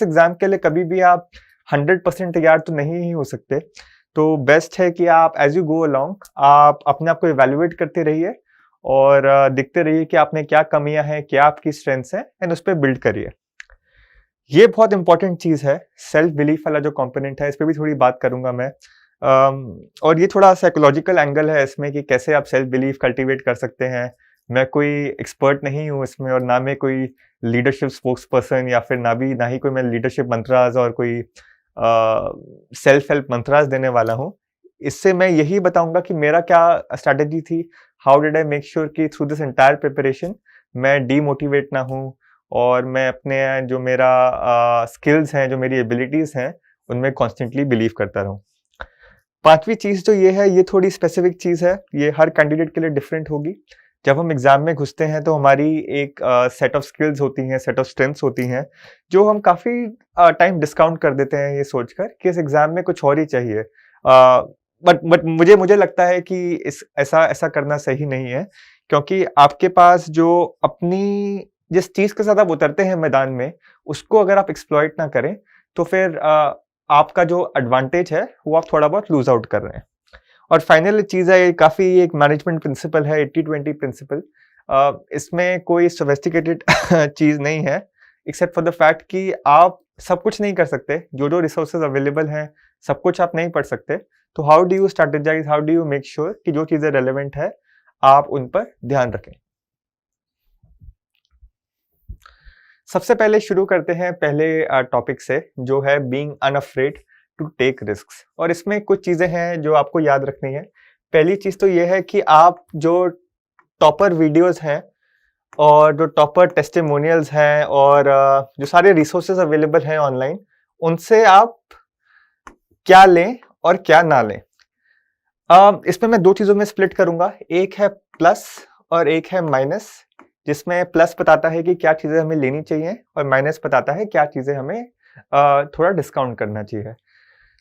Exam के लिए कभी भी आप 100% तैयार तो नहीं ही हो सकते। तो बेस्ट है कि आप एज यू गो अलोंग आप अपने आप को इवेल्युएट करते रहिए और देखते रहिए कि आप में क्या कमियां हैं, क्या आपकी स्ट्रेंथ्स हैं एंड उस पर बिल्ड करिए। ये बहुत इंपॉर्टेंट चीज है, सेल्फ बिलीफ वाला जो कंपोनेंट है, इस पर भी थोड़ी बात करूंगा मैं। और ये थोड़ा साइकोलॉजिकल एंगल है इसमें कि कैसे आप सेल्फ बिलीफ कल्टीवेट कर सकते हैं। मैं कोई एक्सपर्ट नहीं हूँ इसमें और ना मैं कोई लीडरशिप स्पोक्स पर्सन या फिर ना ही कोई मैं लीडरशिप मंत्राज और कोई सेल्फ हेल्प मंत्राज देने वाला हूँ। इससे मैं यही बताऊंगा कि मेरा क्या स्ट्रैटेजी थी, how did I make sure कि थ्रू दिस एंटायर प्रिपरेशन मैं डीमोटिवेट ना हूँ और मैं अपने जो मेरा स्किल्स हैं, जो मेरी एबिलिटीज हैं, उनमें कॉन्स्टेंटली बिलीव करता रहूँ। पांचवी चीज जो ये है, ये थोड़ी स्पेसिफिक चीज है, ये हर कैंडिडेट के लिए डिफरेंट होगी। जब हम एग्जाम में घुसते हैं तो हमारी एक सेट ऑफ स्किल्स होती हैं, सेट ऑफ स्ट्रेंथ्स होती हैं, जो हम काफी टाइम डिस्काउंट कर देते हैं ये सोचकर कि इस एग्जाम में कुछ और ही चाहिए। बट मुझे लगता है कि ऐसा ऐसा करना सही नहीं है, क्योंकि आपके पास जो अपनी जिस चीज के साथ आप उतरते हैं मैदान में, उसको अगर आप एक्सप्लॉइट ना करें तो फिर आपका जो एडवांटेज है वो आप थोड़ा बहुत लूज आउट कर रहे हैं। और फाइनल चीज है, काफी एक मैनेजमेंट प्रिंसिपल है, 80-20 प्रिंसिपल। इसमें कोई सोफिस्टिकेटेड चीज नहीं है, एक्सेप्ट फॉर द फैक्ट कि आप सब कुछ नहीं कर सकते, जो जो रिसोर्सेज अवेलेबल हैं सब कुछ आप नहीं पढ़ सकते। तो how do you strategise, how do you make sure कि जो चीजें रेलेवेंट है आप उन पर ध्यान रखें। सबसे पहले शुरू करते हैं पहले टॉपिक से, जो है being unafraid to take risks. और इसमें कुछ चीजें हैं जो आपको याद रखनी है। पहली चीज तो ये है कि आप जो टॉपर वीडियोस हैं और जो टॉपर टेस्टिमोनियल्स हैं और जो सारे रिसोर्सेज अवेलेबल हैं ऑनलाइन, उनसे आप क्या लें और क्या ना लें। इसमें मैं दो चीजों में स्प्लिट करूंगा, एक है प्लस और एक है माइनस, जिसमें प्लस बताता है कि क्या चीजें हमें लेनी चाहिए और माइनस बताता है क्या चीजें हमें थोड़ा डिस्काउंट करना चाहिए।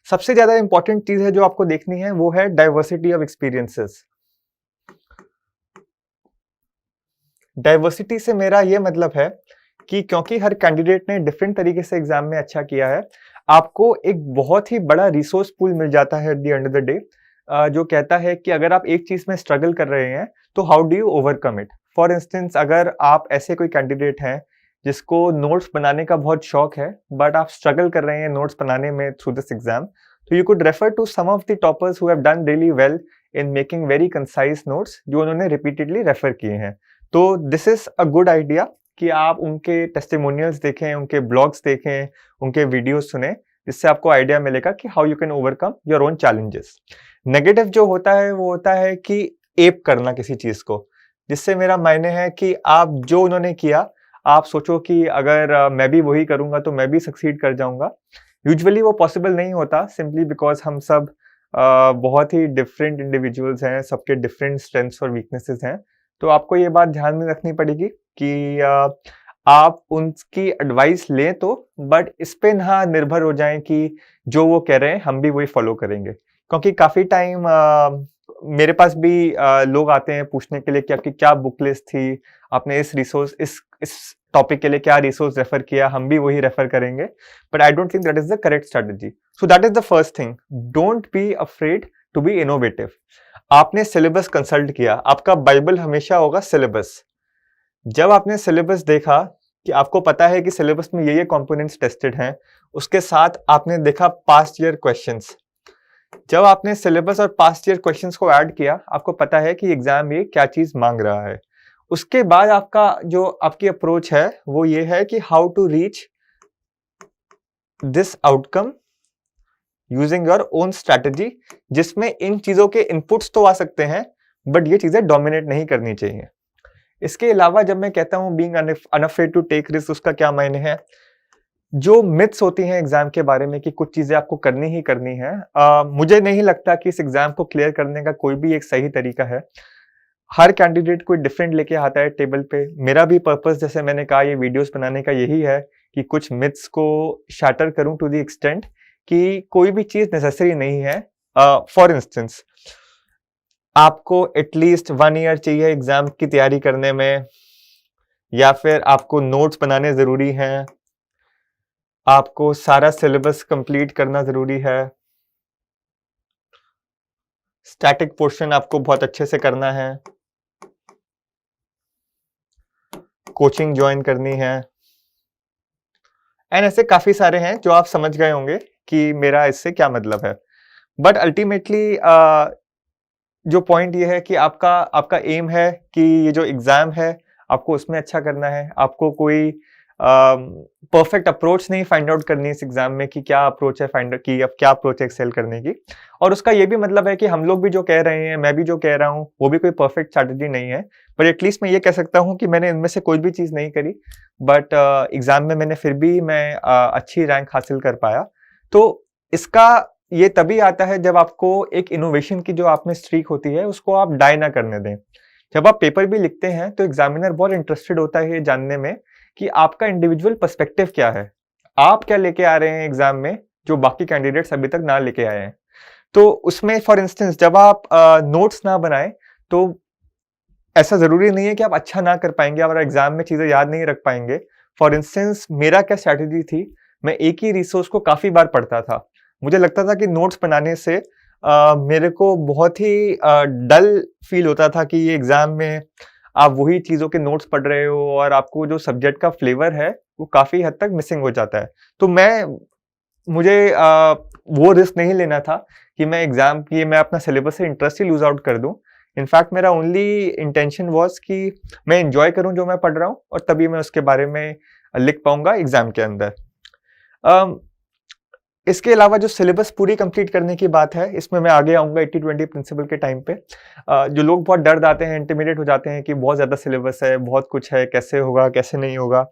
सबसे ज्यादा इंपॉर्टेंट चीज है जो आपको देखनी है वो है डाइवर्सिटी ऑफ एक्सपीरियंसेस। डाइवर्सिटी से मेरा ये मतलब है कि क्योंकि हर कैंडिडेट ने डिफरेंट तरीके से एग्जाम में अच्छा किया है, आपको एक बहुत ही बड़ा रिसोर्स पूल मिल जाता है at the end of the day, जो कहता है कि अगर आप एक चीज में स्ट्रगल कर रहे हैं तो how do you overcome it. For instance, अगर आप ऐसे कोई कैंडिडेट हैं जिसको नोट्स बनाने का बहुत शौक है बट आप स्ट्रगल कर रहे हैं नोट्स बनाने में थ्रू दिस एग्जाम, तो you could refer to some of the toppers who have done really well in making very concise notes, जो उन्होंने रिपीटेडली रेफर किए हैं। तो this is a good idea कि आप उनके टेस्टिमोनियल्स देखें, उनके ब्लॉग्स देखें, उनके वीडियोस सुने, जिससे आपको आइडिया मिलेगा कि how you can overcome your own challenges. Negative जो होता है वो होता है कि एप करना किसी चीज को, जिससे मेरा मायने है कि आप जो उन्होंने किया आप सोचो कि अगर मैं भी वही करूंगा तो मैं भी सक्सीड कर जाऊंगा। यूजुअली वो पॉसिबल नहीं होता, सिंपली बिकॉज हम सब बहुत ही डिफरेंट इंडिविजुअल्स हैं, सबके डिफरेंट स्ट्रेंथ्स और वीकनेसेस हैं। तो आपको ये बात ध्यान में रखनी पड़ेगी कि आप उनकी एडवाइस लें तो, बट इस पे ना निर्भर हो जाएं कि जो वो कह रहे हैं हम भी वही फॉलो करेंगे। क्योंकि काफी टाइम मेरे पास भी लोग आते हैं पूछने के लिए कि आपकी क्या बुक लिस्ट थी, आपने इस टॉपिक के लिए क्या रिसोर्स रेफर किया, हम भी वही रेफर करेंगे। But I don't think that is the correct strategy. So that is the first thing, don't be afraid to be innovative. आपने सिलेबस कंसल्ट किया, आपका बाइबल हमेशा होगा सिलेबस। जब आपने सिलेबस देखा कि आपको पता है कि सिलेबस में ये कंपोनेंट्स टेस्टेड हैं, उसके साथ आपने देखा पास्ट ईयर क्वेश्चंस। जब आपने सिलेबस और पास्ट ईयर क्वेश्चंस को ऐड किया, आपको पता है कि एग्जाम ये क्या चीज मांग रहा है। उसके बाद आपकी अप्रोच है वो ये है कि how to reach this outcome using your own strategy, जिसमें इन चीजों के इनपुट्स तो आ सकते हैं बट ये चीजें डोमिनेट नहीं करनी चाहिए। इसके अलावा जब मैं कहता हूं being unafraid to take risk, उसका क्या मायने है? जो मिथ्स होती हैं एग्जाम के बारे में कि कुछ चीजें आपको करनी ही करनी है, मुझे नहीं लगता कि इस एग्जाम को क्लियर करने का कोई भी एक सही तरीका है। हर कैंडिडेट कोई डिफरेंट लेके आता है टेबल पे। मेरा भी पर्पस, जैसे मैंने कहा, ये वीडियोस बनाने का यही है कि कुछ मिथ्स को शैटर करूं टू द एक्सटेंट कि कोई भी चीज नेसेसरी नहीं है। फॉर इंस्टेंस, आपको एटलीस्ट 1 ईयर चाहिए एग्जाम की तैयारी करने में, या फिर आपको नोट्स बनाने जरूरी हैं, आपको सारा सिलेबस कंप्लीट करना ज़रूरी है। स्टैटिक पोर्शन आपको बहुत अच्छे से करना है। कोचिंग जॉइन करनी है। एंड ऐसे काफ़ी सारे हैं जो आप समझ गए होंगे कि मेरा इससे क्या मतलब है। बट अल्टीमेटली जो पॉइंट ये है कि आपका आपका एम है कि ये जो एग्ज़ाम है, आपको उसमें अच्छा करना है। आपको कोई परफेक्ट अप्रोच नहीं फाइंड आउट करनी है इस एग्ज़ाम में कि क्या अप्रोच है फाइंड कि अब क्या अप्रोच है एक्सेल करने की। और उसका ये भी मतलब है कि हम लोग भी जो कह रहे हैं, मैं भी जो कह रहा हूँ, वो भी कोई परफेक्ट स्ट्रैटेजी नहीं है। बट एटलीस्ट मैं ये कह सकता हूँ कि मैंने इनमें से कोई भी चीज़ नहीं करी, बट एग्ज़ाम में मैंने फिर भी मैं अच्छी रैंक हासिल कर पाया। तो इसका ये तभी आता है जब आपको एक इनोवेशन की जो आप में स्ट्रीक होती है, उसको आप डाई ना करने दें। जब आप पेपर भी लिखते हैं, तो एग्ज़ामिनर बहुत इंटरेस्टेड होता है ये जानने में कि आपका इंडिविजुअल पर्सपेक्टिव क्या है? आप क्या लेके आ रहे हैं एग्ज़ाम में, जो बाकी कैंडिडेट्स अभी तक ना लेके आए हैं? तो उसमें फॉर इंस्टेंस जब आप नोट्स ना बनाएँ, तो ऐसा ज़रूरी नहीं है कि आप अच्छा ना कर पाएँगे और एग्ज़ाम में चीज़ें याद नहीं रख पाएँगे। फॉर इंस्टेंस मेरा क्या स्ट्रैटेजी थी, मैं एक ही रिसोर्स को काफ़ी बार पढ़ता था। मुझे लगता था कि नोट्स बनाने से मेरे को बहुत ही डल फ़ील होता था कि ये एग्ज़ाम में आप वही चीज़ों के नोट्स पढ़ रहे हो और आपको जो सब्जेक्ट का फ्लेवर है, वो काफ़ी हद तक मिसिंग हो जाता है। तो मुझे वो रिस्क नहीं लेना था कि मैं अपना सिलेबस से इंटरेस्ट ही लूज़ आउट कर दूँ। इनफैक्ट मेरा ओनली इंटेंशन वाज़ कि मैं एन्जॉय करूँ जो मैं पढ़ रहा हूँ और तभी मैं उसके बारे में लिख पाऊँगा एग्ज़ाम के अंदर। अम, इसके अलावा जो सिलेबस पूरी कंप्लीट करने की बात है, इसमें मैं आगे आऊँगा 80-20 प्रिंसिपल के टाइम पे। जो लोग बहुत डर जाते हैं, इंटिमिडेट हो जाते हैं कि बहुत ज़्यादा सिलेबस है, बहुत कुछ है, कैसे होगा, कैसे नहीं होगा।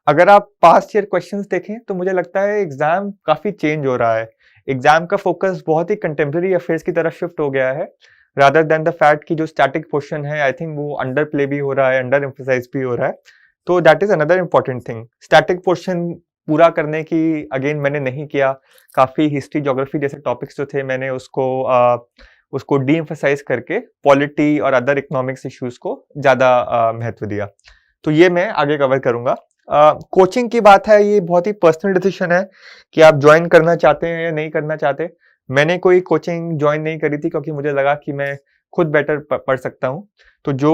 अगर आप पास्ट ईयर क्वेश्चंस देखें, तो मुझे लगता है एग्ज़ाम काफ़ी चेंज हो रहा है। एग्ज़ाम का फ़ोकस बहुत ही कंटेम्परेरी अफेयर्स की तरफ शिफ्ट हो गया है, रादर दैन द फैक्ट कि जो स्टैटिक पोर्शन है, आई थिंक वो अंडर प्ले भी हो रहा है, अंडर एम्फसाइज़ भी हो रहा है। तो that is another important thing. Static portion पूरा करने की अगेन मैंने नहीं किया। काफ़ी हिस्ट्री, ज्योग्राफी जैसे टॉपिक्स जो थे मैंने उसको डी एम्फसाइज़ करके पॉलिटी और अदर इकोनॉमिक्स इश्यूज़ को ज़्यादा महत्व दिया। तो ये मैं आगे कवर करूँगा। कोचिंग की बात है, ये बहुत ही पर्सनल डिसीजन है कि आप ज्वाइन करना चाहते हैं या नहीं करना चाहते। मैंने कोई कोचिंग ज्वाइन नहीं करी थी क्योंकि मुझे लगा कि मैं खुद बेटर पढ़ सकता हूँ। तो जो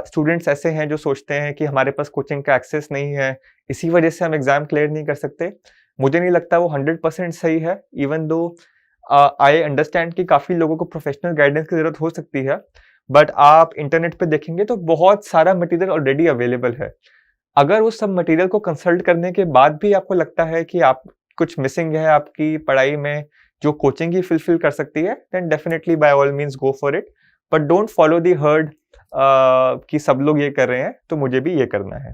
स्टूडेंट्स ऐसे हैं जो सोचते हैं कि हमारे पास कोचिंग का एक्सेस नहीं है, इसी वजह से हम एग्ज़ाम क्लियर नहीं कर सकते, मुझे नहीं लगता वो 100% सही है। इवन दो आई अंडरस्टैंड कि काफ़ी लोगों को प्रोफेशनल गाइडेंस की ज़रूरत हो सकती है, बट आप इंटरनेट पे देखेंगे तो बहुत सारा मटेरियल ऑलरेडी अवेलेबल है। अगर उस सब मटेरियल को कंसल्ट करने के बाद भी आपको लगता है कि आप कुछ मिसिंग है आपकी पढ़ाई में, जो कोचिंग ही फुलफिल कर सकती है, then definitely by all means go for it. But don't follow the herd कि सब लोग ये कर रहे हैं, तो मुझे भी ये करना है।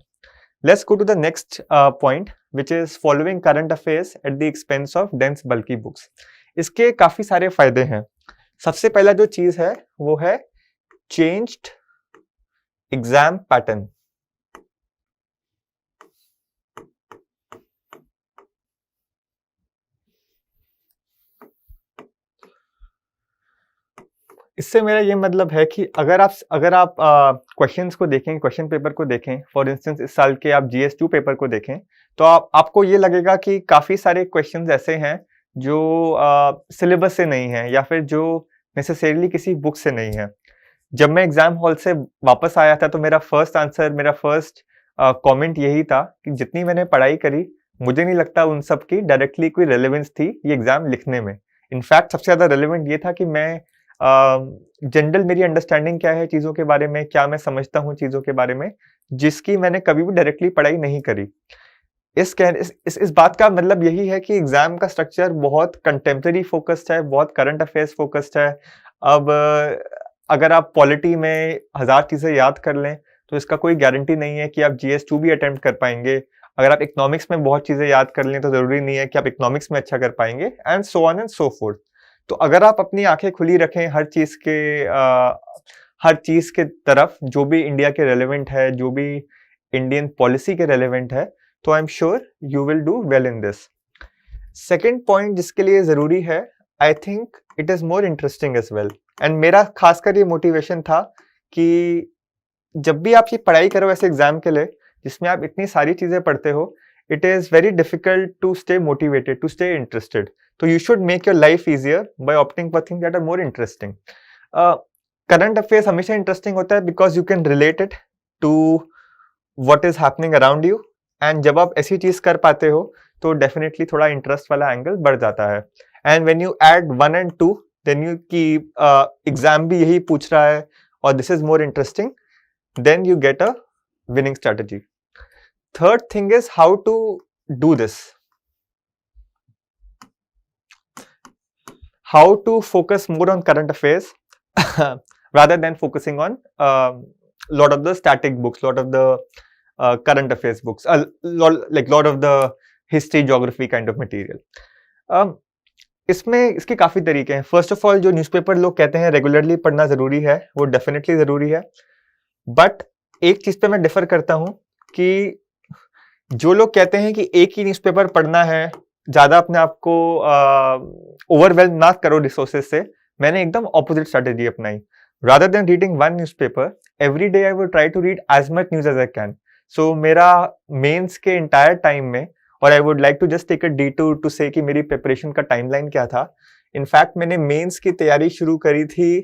Let's go to the next point which is following current affairs at the expense of dense bulky books. इसके काफ़ी सारे फायदे हैं। सबसे पहला जो चीज़ है, वो है चेंज्ड एग्ज़ाम पैटर्न। इससे मेरा ये मतलब है कि अगर आप क्वेश्चंस को देखें, क्वेश्चन पेपर को देखें, फॉर इंस्टेंस इस साल के आप जीएस 2 पेपर को देखें, तो आपको ये लगेगा कि काफ़ी सारे क्वेश्चंस ऐसे हैं जो सिलेबस से नहीं है या फिर जो नेसेसरीली किसी बुक से नहीं है। जब मैं एग्ज़ाम हॉल से वापस आया था, तो मेरा फर्स्ट कमेंट यही था कि जितनी मैंने पढ़ाई करी, मुझे नहीं लगता उन सब की डायरेक्टली कोई रेलेवेंस थी ये एग्ज़ाम लिखने में। इनफैक्ट सबसे ज़्यादा रेलेवेंट ये था कि मैं जनरल मेरी अंडरस्टैंडिंग क्या है चीज़ों के बारे में, क्या मैं समझता हूँ चीज़ों के बारे में, जिसकी मैंने कभी भी डायरेक्टली पढ़ाई नहीं करी। इस बात का मतलब यही है कि एग्ज़ाम का स्ट्रक्चर बहुत कंटेम्परेरी फ़ोकस्ड है, बहुत करंट अफेयर्स फ़ोकस्ड है। अब अगर आप पॉलिटी में 1000 चीज़ें याद कर लें, तो इसका कोई गारंटी नहीं है कि आप जीएस 2 भी अटेम्प्ट कर पाएँगे। अगर आप इकोनॉमिक्स में बहुत चीज़ें याद कर लें, तो ज़रूरी नहीं है कि आप इकोनॉमिक्स में अच्छा कर पाएँगे and so on and so fourth. तो अगर आप अपनी आँखें खुली रखें हर चीज़ के तरफ, जो भी इंडिया के रेलेवेंट है, जो भी इंडियन पॉलिसी के रेलेवेंट है, तो आई am sure you will do well in this. Second point जिसके लिए ज़रूरी है, I think it is more interesting as well. And मेरा खासकर ये मोटिवेशन था कि जब भी आप ये पढ़ाई करो ऐसे एग्ज़ाम के लिए, जिसमें आप इतनी सारी चीज़ें पढ़ते हो, it is very difficult to stay motivated, to stay interested. So you should make your life easier by opting for things that are more interesting. Current affairs हमेशा interesting होता है because you can relate it to what is happening around you, and जब आप ऐसी चीज कर पाते हो तो definitely थोड़ा interest वाला angle बढ़ जाता है. And when you add 1 and 2, then you की exam भी यही पूछ रहा है और this is more interesting, then you get a winning strategy. Third thing is how to do this. How to focus more on current affairs rather than focusing on lot of the static books, lot of the current affairs books, lot of the history, geography kind of material. इसमें इसके काफी तरीके हैं. First of all, जो newspaper लोग कहते हैं regularly पढ़ना जरूरी है, वो डेफिनेटली जरूरी है. बट एक चीज पे मैं डिफर करता हूं कि जो लोग कहते हैं कि एक ही न्यूज़पेपर पढ़ना है, ज्यादा अपने आप को ओवरवेल्म ना करो रिसोर्सेज से, मैंने एकदम ऑपोजिट स्ट्रेटेजी अपनाई. Rather than reading one newspaper, every day I will try to read as much news as I can. So मेरा मेंस के इंटायर टाइम में, और I would like to just take a detour to say कि मेरी preparation का timeline क्या था. In fact मैंने मेंस की तैयारी शुरू करी थी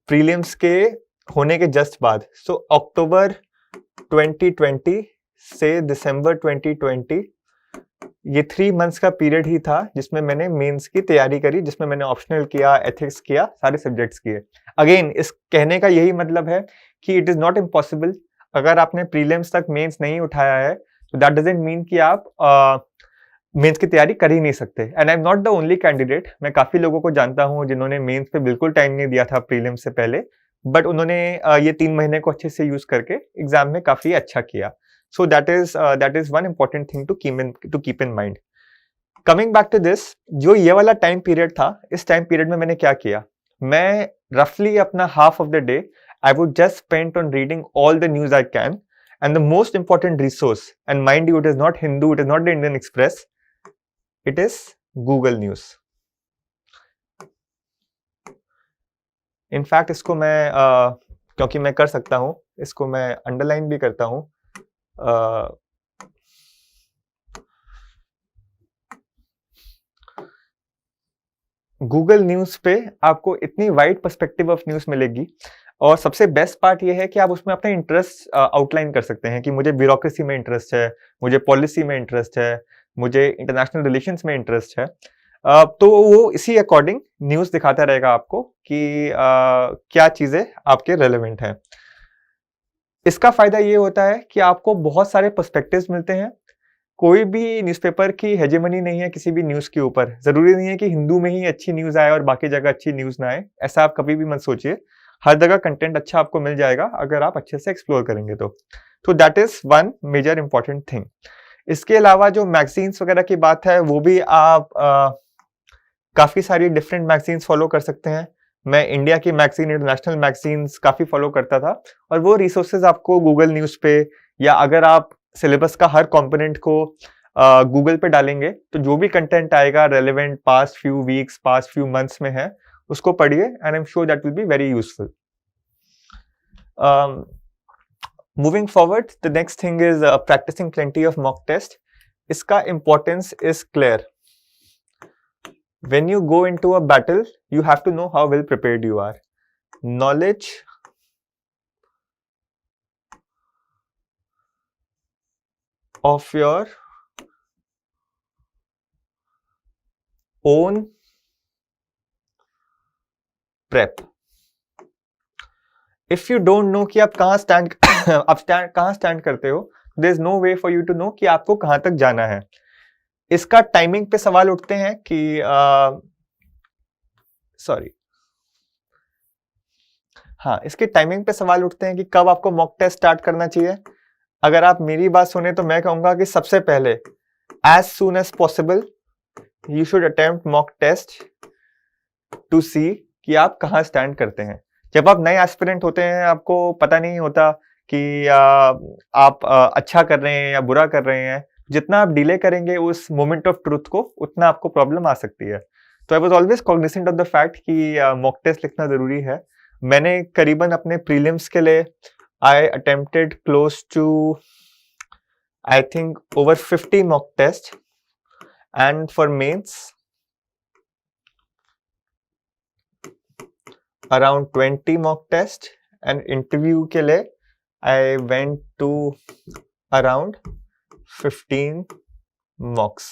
प्रीलिम्स के होने के जस्ट बाद. सो अक्टूबर 2020 से दिसंबर 2020, ये 3 मंथ्स का पीरियड ही था जिसमें मैंने मेंस की तैयारी करी, जिसमें मैंने ऑप्शनल किया, एथिक्स किया, सारे सब्जेक्ट्स किए. अगेन, इस कहने का यही मतलब है कि इट इज नॉट इम्पॉसिबल. अगर आपने प्रीलिम्स तक मेंस नहीं उठाया है तो दैट डजंट मीन कि आप मेंस की तैयारी कर ही नहीं सकते. And I am not the only candidate. मैं काफी लोगों को जानता हूं जिन्होंने मेंस पे बिल्कुल टाइम नहीं दिया था प्रीलिम्स से पहले, बट उन्होंने ये 3 महीने को अच्छे से यूज करके एग्जाम में काफी अच्छा किया. So that is one important thing to keep in mind. Coming back to this, जो ये वाला टाइम पीरियड था, इस टाइम पीरियड में मैंने क्या किया? मैं रफली अपना half of the day I would just spend on reading all the news I can, and the most important resource, and mind you, it is not Hindu, it is not the Indian Express, it is Google News. In fact, इसको मैं क्योंकि मैं कर सकता हूँ, इसको मैं underline भी करता हूँ. गूगल न्यूज पे आपको इतनी वाइड पर्सपेक्टिव ऑफ न्यूज मिलेगी, और सबसे बेस्ट पार्ट ये है कि आप उसमें अपना इंटरेस्ट आउटलाइन कर सकते हैं कि मुझे ब्यूरोक्रेसी में इंटरेस्ट है, मुझे पॉलिसी में इंटरेस्ट है, मुझे इंटरनेशनल रिलेशंस में इंटरेस्ट है. तो वो इसी अकॉर्डिंग न्यूज दिखाता रहेगा आपको कि क्या चीजें आपके रेलेवेंट हैं. इसका फायदा ये होता है कि आपको बहुत सारे पर्सपेक्टिव्स मिलते हैं. कोई भी न्यूज़पेपर की हेजेमनी नहीं है किसी भी न्यूज़ के ऊपर. जरूरी नहीं है कि हिंदू में ही अच्छी न्यूज़ आए और बाकी जगह अच्छी न्यूज़ ना आए. ऐसा आप कभी भी मत सोचिए. हर जगह कंटेंट अच्छा आपको मिल जाएगा अगर आप अच्छे से एक्सप्लोर करेंगे तो. That is one major important thing. इसके अलावा जो मैगजीन्स वगैरह की बात है, वो भी आप काफी सारी डिफरेंट मैगजीन्स फॉलो कर सकते हैं. मैं इंडिया की मैगजीन, इंटरनेशनल मैगजीन्स काफी फॉलो करता था, और वो रिसोर्सेज आपको गूगल न्यूज पे, या अगर आप सिलेबस का हर कंपोनेंट को गूगल पे डालेंगे तो जो भी कंटेंट आएगा relevant past few weeks, past few months में है, उसको पढ़िए, and I am sure that will be very useful. Moving forward, the next thing is practising plenty of mock test. इसका importance is clear. When you go into a battle, you have to know how well prepared you are. Knowledge of your own prep. If you don't know कि आप कहाँ stand करते हो, there is no way for you to know कि आपको कहाँ तक जाना है. इसका टाइमिंग पे सवाल उठते हैं कि इसके टाइमिंग पे सवाल उठते हैं कि कब आपको मॉक टेस्ट स्टार्ट करना चाहिए. अगर आप मेरी बात सुने तो मैं कहूंगा कि सबसे पहले as soon as possible you should attempt mock test to see कि आप कहाँ स्टैंड करते हैं. जब आप नए एस्पिरेंट होते हैं, आपको पता नहीं होता कि आप अच्छा कर रहे हैं या बुरा कर रहे हैं. जितना आप डिले करेंगे उस मोमेंट ऑफ ट्रुथ को, उतना आपको प्रॉब्लम आ सकती है. तो I was always cognizant of the fact कि मॉक टेस्ट लिखना जरूरी है. मैंने करीबन अपने प्रीलिम्स के लिए I attempted close to I think over 50 mock tests, and for mains around 20 mock tests, and interview के लिए I went to around 15 mocks.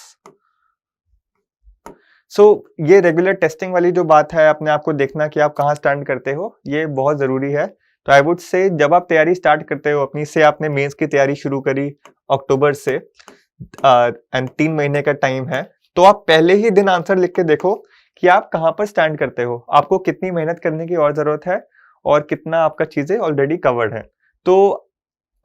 ये रेगुलर टेस्टिंग वाली जो बात है, अपने आप को देखना कि आप कहाँ स्टैंड करते हो, ये बहुत जरूरी है. तो आई वुड से जब आप तैयारी स्टार्ट करते हो अपनी, से आपने मेंस की तैयारी शुरू करी अक्टूबर से, एंड 3 महीने का टाइम है, तो आप पहले ही दिन आंसर लिख के देखो कि आप कहाँ पर स्टैंड करते हो, आपको कितनी मेहनत करने की और जरूरत है, और कितना आपका चीजें ऑलरेडी कवर्ड है. तो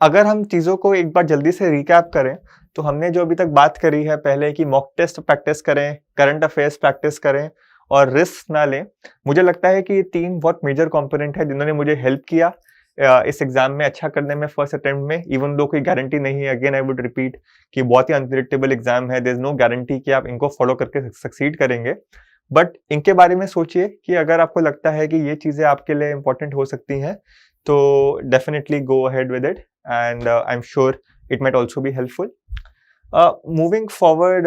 अगर हम चीजों को एक बार जल्दी से रिकैप करें, तो हमने जो अभी तक बात करी है पहले कि मॉक टेस्ट प्रैक्टिस करें, करंट अफेयर्स प्रैक्टिस करें, और रिस्क ना लें. मुझे लगता है कि ये 3 बहुत मेजर कंपोनेंट है जिन्होंने मुझे हेल्प किया इस एग्जाम में अच्छा करने में फर्स्ट अटेम्प्ट में. इवन दो कोई गारंटी नहीं है, अगेन आई वुड रिपीट कि बहुत ही अनप्रेडिक्टेबल एग्जाम है, देयर इज नो गारंटी कि आप इनको फॉलो करके सक्सीड करेंगे. बट इनके बारे में सोचिए कि अगर आपको लगता है कि ये चीजें आपके लिए इंपॉर्टेंट हो सकती हैं, तो definitely go ahead with it, and I am sure it might also be helpful. Moving forward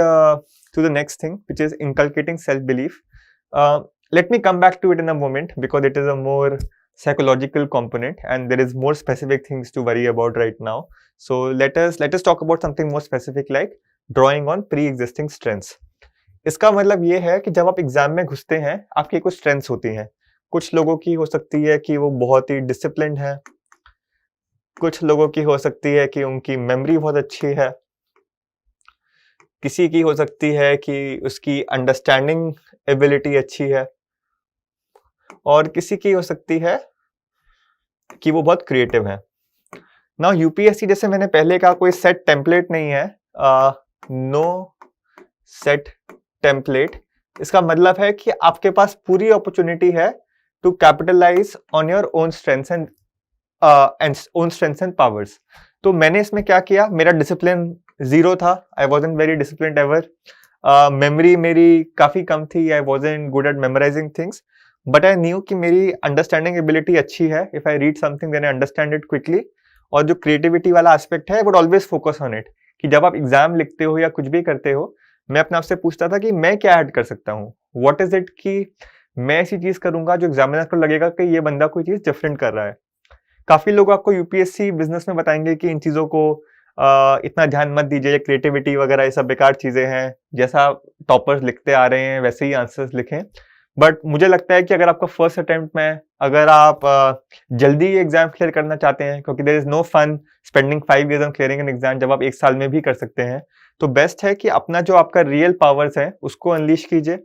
to the next thing, which is inculcating self-belief. Let me come back to it in a moment because it is a more psychological component and there is more specific things to worry about right now. So let us talk about something more specific like drawing on pre-existing strengths. इसका मतलब ये है कि जब आप exam में घुसते हैं, आपकी कुछ स्ट्रेंथ्स होती हैं. कुछ लोगों की हो सकती है कि वो बहुत ही डिसिप्लिन्ड है, कुछ लोगों की हो सकती है कि उनकी मेमोरी बहुत अच्छी है, किसी की हो सकती है कि उसकी अंडरस्टैंडिंग एबिलिटी अच्छी है, और किसी की हो सकती है कि वो बहुत क्रिएटिव है. नाउ यूपीएससी, जैसे मैंने पहले कहा, कोई सेट टेम्पलेट नहीं है, नो सेट टेम्पलेट. इसका मतलब है कि आपके पास पूरी अपॉर्चुनिटी है to capitalise on your own strengths and powers. तो मैंने इसमें क्या किया, मेरा डिसिप्लिन 0 था, I wasn't very disciplined ever. Memory मेरी काफी कम थी, I wasn't good at memorising things, but I knew कि मेरी अंडरस्टैंडिंग एबिलिटी अच्छी है. If I read something then I understand it quickly. और जो क्रिएटिविटी वाला एस्पेक्ट है, would always focus on it, कि जब आप एग्जाम लिखते हो या कुछ भी करते हो, मैं अपने आप से पूछता था कि मैं क्या ऐड कर सकता हूँ, व्हाट इज इट, कि मैं ऐसी चीज करूंगा जो एग्जामिनर को लगेगा कि ये बंदा कोई चीज डिफरेंट कर रहा है. काफी लोग आपको यूपीएससी बिजनेस में बताएंगे कि इन चीजों को इतना ध्यान मत दीजिए, क्रिएटिविटी वगैरह ये सब बेकार चीजें हैं, जैसा टॉपर्स लिखते आ रहे हैं वैसे ही आंसर्स लिखें. बट मुझे लगता है कि अगर आपका फर्स्ट अटेम्प्ट में, अगर आप जल्दी एग्जाम क्लियर करना चाहते हैं, क्योंकि there is no fun spending 5 years on clearing an exam, जब आप 1 साल में भी कर सकते हैं, तो बेस्ट है कि अपना जो आपका रियल पावर्स है उसको अनलीश कीजिए.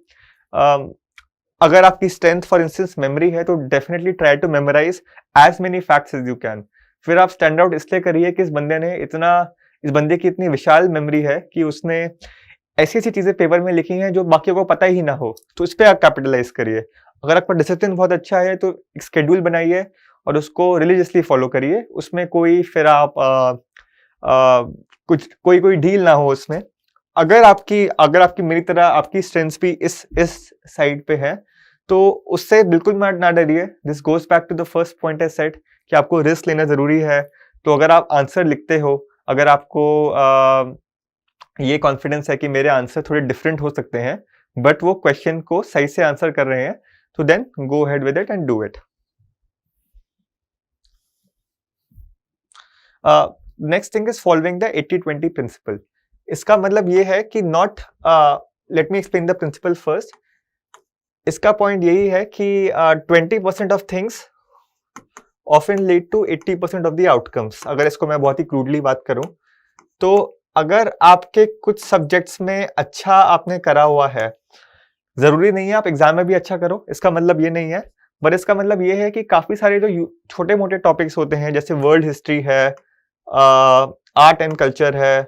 अगर आपकी स्ट्रेंथ फॉर इंस्टेंस मेमोरी है, तो definitely try to memorise as many facts as you can. फिर आप स्टैंड आउट इसलिए करिए कि इस बंदे की इतनी विशाल मेमोरी है कि उसने ऐसी ऐसी चीजें पेपर में लिखी हैं जो बाकियों को पता ही ना हो, तो इस पे आप कैपिटलाइज करिए. अगर आपका डिसिप्लिन बहुत अच्छा है, तो एक शेड्यूल बनाइए और उसको रिलीजियसली फॉलो करिए. उसमें कोई फिर आप कोई डील ना हो उसमें. अगर आपकी मेरी तरह आपकी स्ट्रेंथ्स भी इस साइड पे है, तो उससे बिल्कुल ना डरिए. This goes back to the first point I said कि आपको रिस्क लेना जरूरी है. तो अगर आप आंसर लिखते हो, अगर आपको ये कॉन्फिडेंस है कि मेरे आंसर थोड़े डिफरेंट हो सकते हैं, बट वो क्वेश्चन को सही से आंसर कर रहे हैं, तो then go ahead with it and do it. Next thing is following the 80-20 principle. इसका मतलब ये है कि not, let me explain the principle first. इसका पॉइंट यही है कि 20% of things often lead to 80% of the outcomes. अगर इसको मैं बहुत ही क्रूडली बात करूं, तो अगर आपके कुछ सब्जेक्ट्स में अच्छा आपने करा हुआ है, जरूरी नहीं है आप एग्जाम में भी अच्छा करो, इसका मतलब ये नहीं है, बट इसका मतलब ये है कि काफी सारे जो छोटे मोटे टॉपिक्स होते हैं, जैसे वर्ल्ड हिस्ट्री है, आर्ट एंड कल्चर है,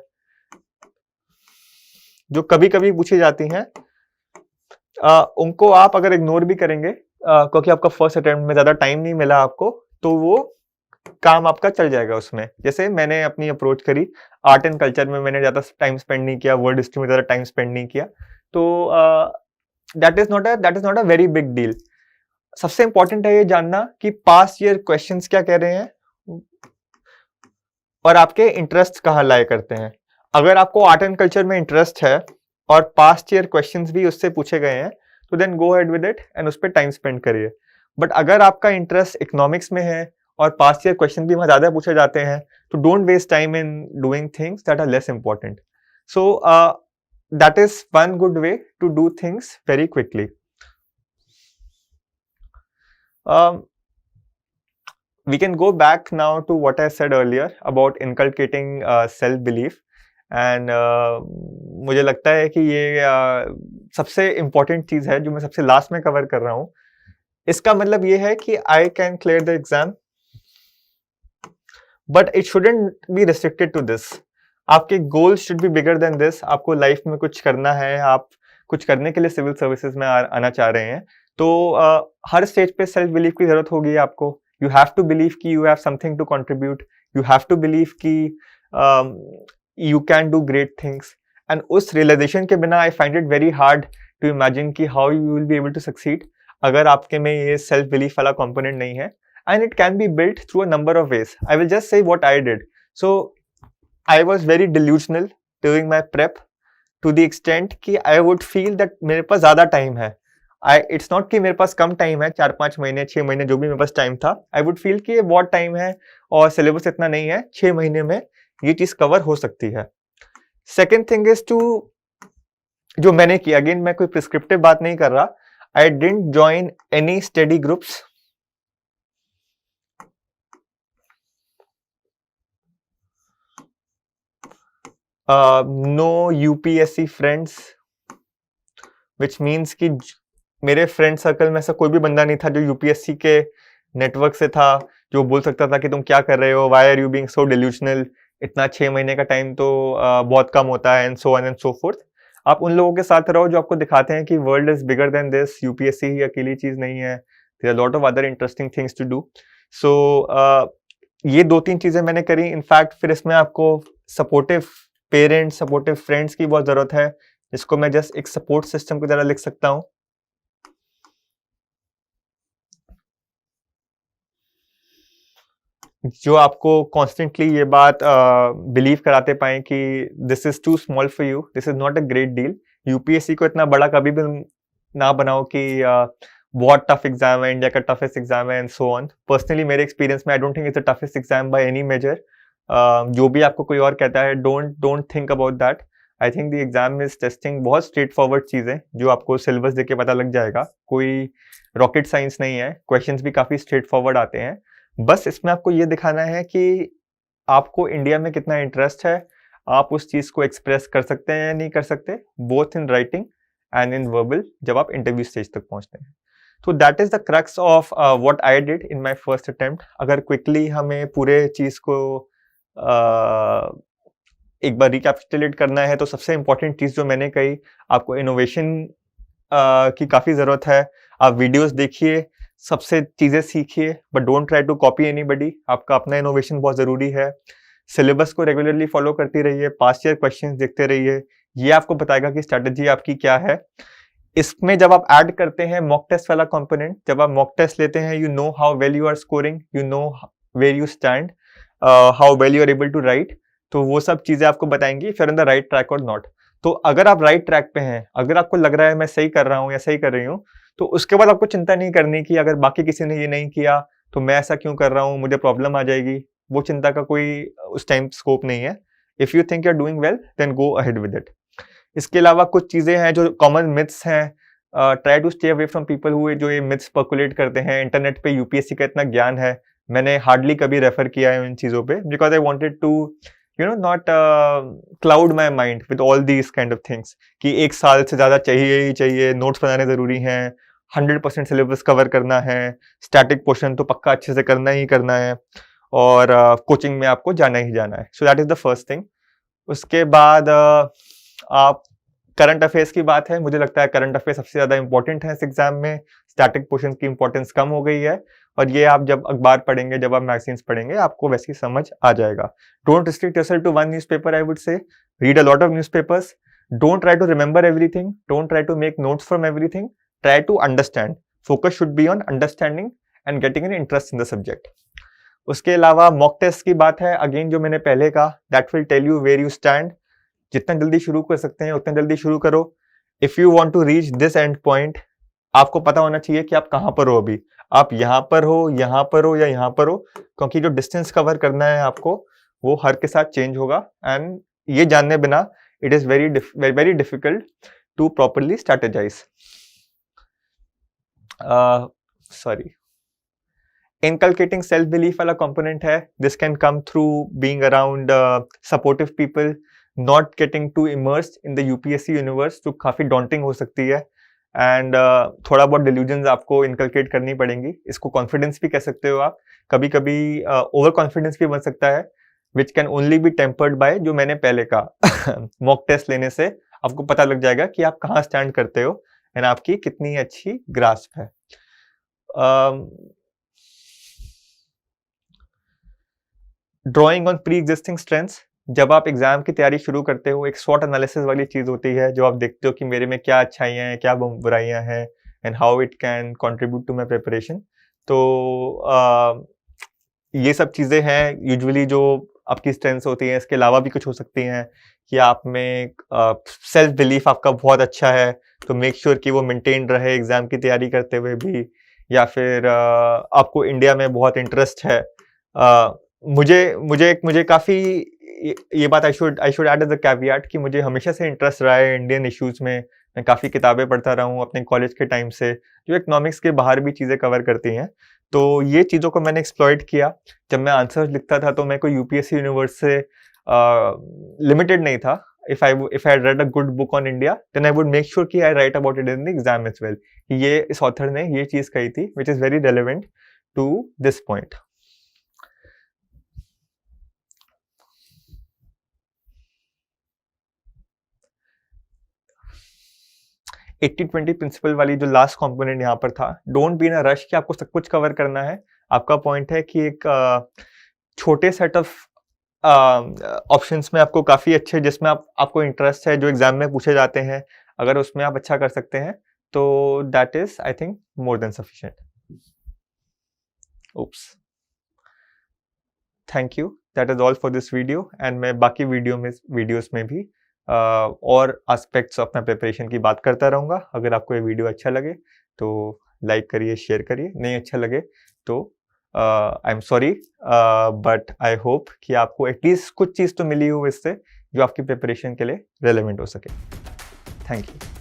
जो कभी कभी पूछी जाती हैं, उनको आप अगर इग्नोर भी करेंगे, क्योंकि आपका फर्स्ट अटेम्प्ट में ज्यादा टाइम नहीं मिला आपको, तो वो काम आपका चल जाएगा उसमें. जैसे मैंने अपनी अप्रोच करी, आर्ट एंड कल्चर में मैंने ज्यादा टाइम स्पेंड नहीं किया, वर्ल्ड हिस्ट्री में ज्यादा टाइम स्पेंड नहीं किया, तो that is not a very big deal. सबसे इंपॉर्टेंट है ये जानना कि पास्ट ईयर क्वेश्चंस क्या कह रहे हैं, और आपके इंटरेस्ट कहाँ लाए करते हैं। अगर आपको आर्ट एंड कल्चर में इंटरेस्ट है और पास्ट ईयर क्वेश्चंस भी उससे पूछे गए हैं, तो then go ahead with it and उस पर टाइम स्पेंड करिए। बट अगर आपका इंटरेस्ट इकोनॉमिक्स में है और पास्ट ईयर क्वेश्चन भी वहाँ ज़्यादा पूछे जाते हैं, तो don't waste time in doing things that are less important. So that is one good way to do things very quickly. We can go back now to what I said earlier about inculcating self-belief and मुझे लगता है कि ये सबसे important चीज़ है जो मैं सबसे लास्ट में कवर कर रहा हूँ। इसका मतलब ये है कि I can clear the exam, but it shouldn't be restricted to this. आपके goals should be bigger than this. आपको लाइफ में कुछ करना है, आप कुछ करने के लिए सिविल सर्विसेज में आना चाह रहे हैं, तो हर स्टेज पे सेल्फ बिलीफ की जरूरत होगी आपको। You have to believe कि you have something to contribute. You have to believe कि you can do great things. And उस realization के बिना I find it very hard to imagine कि how you will be able to succeed अगर आपके में ये self belief वाला component नहीं है. And it can be built through a number of ways. I will just say what I did. So I was very delusional during my prep to the extent कि I would feel that मेरे पास ज़्यादा time है. It's not कि मेरे पास कम time है, 4-5 महीने 6 महीने जो भी मेरे पास टाइम था, आई वुड फील कि ये बहुत टाइम है और सिलेबस इतना नहीं है, 6 महीने में ये चीज कवर हो सकती है। सेकेंड थिंग इज टू, जो मैंने किया, अगेन मैं कोई प्रिस्क्रिप्टिव बात नहीं कर रहा, I didn't join any study groups, no UPSC friends, which means कि मेरे फ्रेंड सर्कल में ऐसा कोई भी बंदा नहीं था जो यूपीएससी के नेटवर्क से था, जो बोल सकता था कि तुम क्या कर रहे हो, why are you being so delusional, इतना 6 महीने का टाइम तो बहुत कम होता है, and so on and so fourth. आप उन लोगों के साथ रहो जो आपको दिखाते हैं कि world is bigger than this, UPSC ही अकेली चीज नहीं है, there are lot of other interesting things to do. So ये 2-3 चीजें मैंने करी। इनफैक्ट फिर इसमें आपको सपोर्टिव पेरेंट्स, सपोर्टिव फ्रेंड्स की बहुत जरूरत है, जिसको मैं जस्ट एक सपोर्ट सिस्टम की तरह लिख सकता हूँ। जो आपको कॉन्स्टेंटली ये बात बिलीव कराते पाए कि this is too small for you, this is not a great deal. UPSC को इतना बड़ा कभी भी ना बनाओ कि बहुत टफ एग्जाम है, इंडिया का टफेस्ट एग्जाम है एंड सो ऑन। पर्सनली मेरे एक्सपीरियंस में I don't think it's the toughest exam by any measure. जो भी आपको कोई और कहता है, don't think about that. I think the exam is testing बहुत स्ट्रेट फॉरवर्ड चीजें जो आपको सिलेबस देख के पता लग जाएगा, कोई रॉकेट साइंस नहीं है, क्वेश्चंस भी काफी स्ट्रेट फॉरवर्ड आते हैं। बस इसमें आपको ये दिखाना है कि आपको इंडिया में कितना इंटरेस्ट है, आप उस चीज को एक्सप्रेस कर सकते हैं या नहीं कर सकते, both in writing and in verbal, जब आप इंटरव्यू स्टेज तक पहुंचते हैं। तो that is the crux of what I did in my first attempt. अगर क्विकली हमें पूरे चीज को एक बार रिकैपिटुलेट करना है, तो सबसे इंपॉर्टेंट चीज जो मैंने कही, आपको इनोवेशन की काफी जरूरत है। आप वीडियोस देखिए, सबसे चीजें सीखिए, but don't try to copy anybody. आपका अपना इनोवेशन बहुत जरूरी है। सिलेबस को रेगुलरली फॉलो करती रहिए, पास्ट ईयर क्वेश्चंस देखते रहिए, ये आपको बताएगा कि स्ट्रेटजी आपकी क्या है। इसमें जब आप ऐड करते हैं मॉक टेस्ट वाला कंपोनेंट, जब आप मॉक टेस्ट लेते हैं, you know how well you are scoring, you know where you stand, how well you are able to write, तो वो सब चीजें आपको बताएंगी if you are on the right track और नॉट। तो अगर आप राइट ट्रैक पे हैं, अगर आपको लग रहा है मैं सही कर रहा हूँ या सही कर रही हूँ, तो उसके बाद आपको चिंता नहीं करनी कि अगर बाकी किसी ने ये नहीं किया तो मैं ऐसा क्यों कर रहा हूँ, मुझे प्रॉब्लम आ जाएगी। वो चिंता का कोई उस टाइम स्कोप नहीं है। If you think you are doing well, then go ahead with it. इसके अलावा कुछ चीजें हैं जो कॉमन मिथ्स हैं, try to stay away from people who जो ये मिथ्स पर्कुलेट करते हैं। इंटरनेट पे यूपीएससी का इतना ज्ञान है, मैंने हार्डली कभी रेफर किया है इन चीजों पे, because I wanted to not cloud my mind with all these kind of things कि 1 साल से ज्यादा चाहिए ही चाहिए, नोट्स बनाने जरूरी हैं, 100% सिलेबस कवर करना है, स्टैटिक पोर्शन तो पक्का अच्छे से करना ही करना है, और कोचिंग में आपको जाना ही जाना है। सो that is the first thing. उसके बाद आप करंट अफेयर्स की बात है, मुझे लगता है करंट अफेयर सबसे ज्यादा इंपॉर्टेंट है इस एग्जाम में। स्टैटिक पोर्शन की इंपॉर्टेंस कम हो गई है, और ये आप जब अखबार पढ़ेंगे, जब आप मैगजीन्स पढ़ेंगे, आपको वैसी समझ आ जाएगा। Don't restrict yourself to one newspaper, I would say read a lot of newspapers. Don't try to remember everything, don't try to make notes from everything, try to understand. Focus should be on understanding and getting an interest in the subject. उसके अलावा mock test की बात है, again जो मैंने पहले कहा, that will tell you where you stand. जितना जल्दी शुरू कर सकते हैं उतना जल्दी शुरू करो। If you want to reach this end point, आपको पता होना चाहिए कि आप कहाँ पर हो अभी। आप यहाँ पर हो, यहाँ पर हो या यहाँ पर हो, क्योंकि जो डिस्टेंस कवर करना है आपको वो हर के साथ चेंज होगा। एंड ये जानने बिना it is very difficult to properly strategise. Sorry, inculcating self belief वाला component है। this can come through being around supportive people, not getting too immersed in the UPSC universe, जो काफी daunting हो सकती है। एंड थोड़ा बहुत delusions आपको inculcate करनी पड़ेंगी। इसको confidence भी कह सकते हो आप। कभी कभी over confidence भी बन सकता है, which can only be tempered by जो मैंने पहले कहा mock test लेने से आपको पता लग जाएगा कि आप कहाँ stand करते हो एंड आपकी कितनी अच्छी grasp है। Drawing on pre existing strengths, जब आप एग्जाम की तैयारी शुरू करते हो, एक स्वॉट एनालिसिस वाली चीज होती है जो आप देखते हो कि मेरे में क्या अच्छाइयाँ हैं, क्या बुराइयां हैं, and how it can contribute to my preparation. तो ये सब चीजें हैं यूजुअली जो आपकी स्ट्रेंथ्स होती हैं। इसके अलावा भी कुछ हो सकती हैं कि आप में सेल्फ बिलीफ आपका बहुत अच्छा है, तो मेक श्योर कि वो मेंटेन रहे एग्जाम की तैयारी करते हुए भी। या फिर आपको इंडिया में बहुत इंटरेस्ट है। मुझे काफी ये बात I should add as a caveat कि मुझे हमेशा से इंटरेस्ट रहा है इंडियन इश्यूज में। मैं काफी किताबें पढ़ता रहा हूँ अपने कॉलेज के टाइम से, जो इकोनॉमिक्स के बाहर भी चीजें कवर करती हैं। तो ये चीजों को मैंने एक्सप्लॉइट किया। जब मैं आंसर्स लिखता था तो मैं कोई यूपीएससी यूनिवर्स से लिमिटेड नहीं था। if I had read a good book on India, then I would make sure कि I write about it in the exam as well। ये इस ऑथर ने ये चीज कही थी which is very relevant to this point। 80-20 principal वाली जो लास्ट कंपोनेंट यहाँ पर था, don't be in a rush कि आपको सब कुछ कवर करना है। आपका पॉइंट है कि एक छोटे सेट ऑफ ऑप्शंस में आपको काफी अच्छे, जिसमें आपको इंटरेस्ट है, जो एग्जाम में पूछे जाते हैं, अगर उसमें आप अच्छा कर सकते हैं तो that is I think more than sufficient. oops, thank you, that is all for this video. And मैं बाकी वीडियोस में भी और एस्पेक्ट्स ऑफ माई प्रिपरेशन की बात करता रहूँगा। अगर आपको ये वीडियो अच्छा लगे तो लाइक करिए, शेयर करिए। नहीं अच्छा लगे तो I am sorry, but I hope कि आपको एटलीस्ट कुछ चीज़ तो मिली हो इससे जो आपकी प्रिपरेशन के लिए रेलेवेंट हो सके। Thank you.